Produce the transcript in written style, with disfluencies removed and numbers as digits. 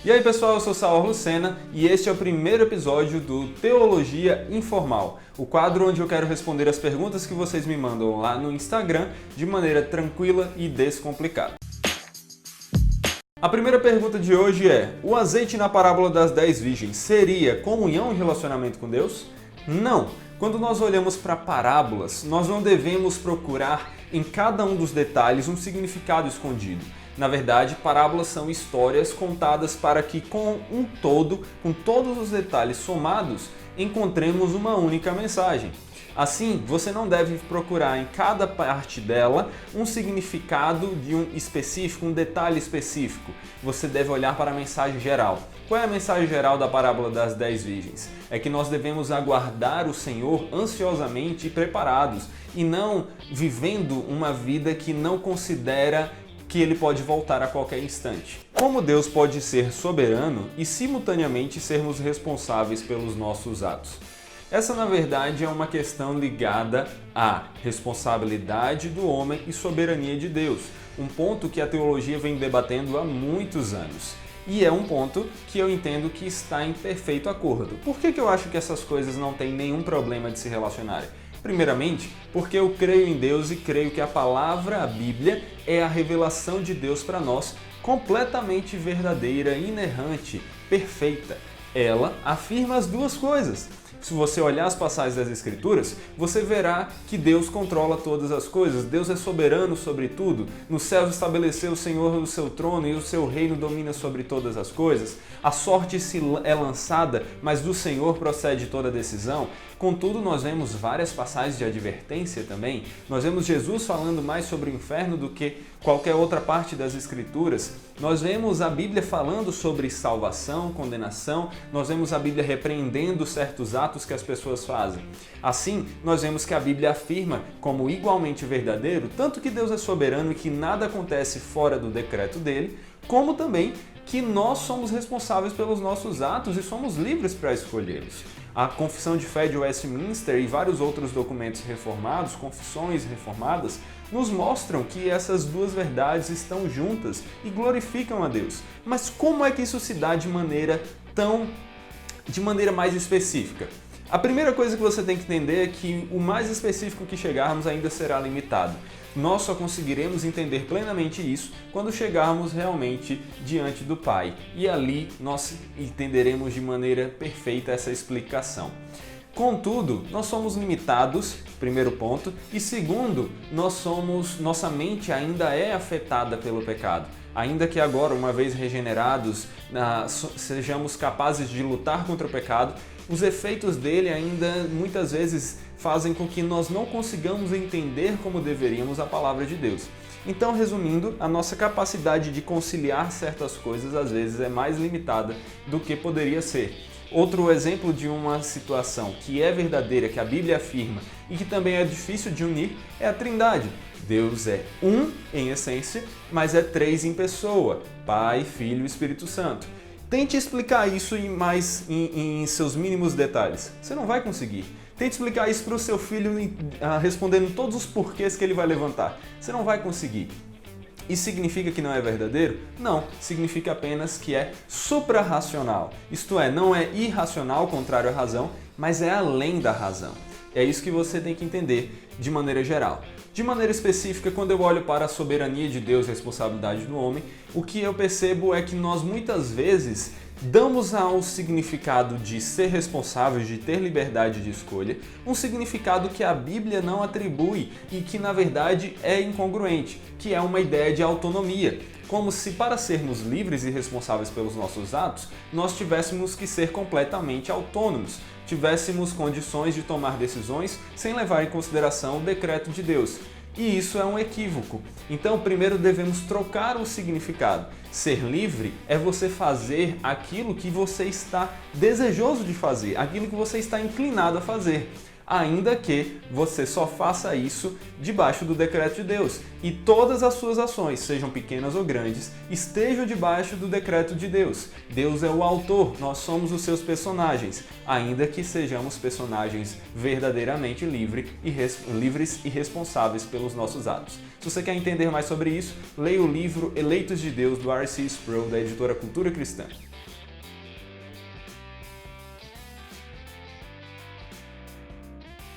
E aí pessoal, eu sou Saul Lucena e este é o primeiro episódio do Teologia Informal, o quadro onde eu quero responder as perguntas que vocês me mandam lá no Instagram de maneira tranquila e descomplicada. A primeira pergunta de hoje é: o azeite na parábola das 10 virgens seria comunhão e relacionamento com Deus? Não! Quando nós olhamos para parábolas, nós não devemos procurar em cada um dos detalhes um significado escondido. Na verdade, parábolas são histórias contadas para que, com um todo, com todos os detalhes somados, encontremos uma única mensagem. Assim, você não deve procurar em cada parte dela um significado de um específico, um detalhe específico. Você deve olhar para a mensagem geral. Qual é a mensagem geral da parábola das 10 virgens? É que nós devemos aguardar o Senhor ansiosamente e preparados, e não vivendo uma vida que não considera que ele pode voltar a qualquer instante. Como Deus pode ser soberano e simultaneamente sermos responsáveis pelos nossos atos? Essa, na verdade, é uma questão ligada à responsabilidade do homem e soberania de Deus, um ponto que a teologia vem debatendo há muitos anos. E é um ponto que eu entendo que está em perfeito acordo. Por que eu acho que essas coisas não têm nenhum problema de se relacionarem? Primeiramente, porque eu creio em Deus e creio que a palavra, a Bíblia, é a revelação de Deus para nós, completamente verdadeira, inerrante, perfeita. Ela afirma as duas coisas. Se você olhar as passagens das Escrituras, você verá que Deus controla todas as coisas, Deus é soberano sobre tudo, nos céus estabeleceu o Senhor o seu trono e o seu reino domina sobre todas as coisas, a sorte é lançada, mas do Senhor procede toda a decisão. Contudo, nós vemos várias passagens de advertência também, nós vemos Jesus falando mais sobre o inferno do que qualquer outra parte das Escrituras, nós vemos a Bíblia falando sobre salvação, condenação, nós vemos a Bíblia repreendendo certos atos que as pessoas fazem. Assim, nós vemos que a Bíblia afirma como igualmente verdadeiro, tanto que Deus é soberano e que nada acontece fora do decreto dele, como também que nós somos responsáveis pelos nossos atos e somos livres para escolhê-los. A Confissão de Fé de Westminster e vários outros documentos reformados, confissões reformadas, nos mostram que essas duas verdades estão juntas e glorificam a Deus. Mas como é que isso se dá de maneira mais específica? A primeira coisa que você tem que entender é que o mais específico que chegarmos ainda será limitado. Nós só conseguiremos entender plenamente isso quando chegarmos realmente diante do Pai. E ali nós entenderemos de maneira perfeita essa explicação. Contudo, nós somos limitados, primeiro ponto, e segundo, nossa mente ainda é afetada pelo pecado. Ainda que agora, uma vez regenerados, sejamos capazes de lutar contra o pecado, os efeitos dele ainda muitas vezes fazem com que nós não consigamos entender como deveríamos a palavra de Deus. Então, resumindo, a nossa capacidade de conciliar certas coisas às vezes é mais limitada do que poderia ser. Outro exemplo de uma situação que é verdadeira, que a Bíblia afirma e que também é difícil de unir, é a Trindade. Deus é um em essência, mas é três em pessoa, Pai, Filho e Espírito Santo. Tente explicar isso em seus mínimos detalhes. Você não vai conseguir. Tente explicar isso para o seu filho respondendo todos os porquês que ele vai levantar. Você não vai conseguir. Isso significa que não é verdadeiro? Não, significa apenas que é suprarracional. Isto é, não é irracional, contrário à razão, mas é além da razão. É isso que você tem que entender de maneira geral. De maneira específica, quando eu olho para a soberania de Deus e a responsabilidade do homem, o que eu percebo é que nós muitas vezes damos ao significado de ser responsável, de ter liberdade de escolha, um significado que a Bíblia não atribui e que na verdade é incongruente, que é uma ideia de autonomia. Como se para sermos livres e responsáveis pelos nossos atos, nós tivéssemos que ser completamente autônomos, tivéssemos condições de tomar decisões sem levar em consideração o decreto de Deus. E isso é um equívoco. Então, primeiro devemos trocar o significado. Ser livre é você fazer aquilo que você está desejoso de fazer, aquilo que você está inclinado a fazer. ainda que você só faça isso debaixo do decreto de Deus e todas as suas ações, sejam pequenas ou grandes, estejam debaixo do decreto de Deus. Deus é o autor, nós somos os seus personagens, ainda que sejamos personagens verdadeiramente livres e responsáveis pelos nossos atos. Se você quer entender mais sobre isso, leia o livro Eleitos de Deus, do R.C. Sproul, da editora Cultura Cristã.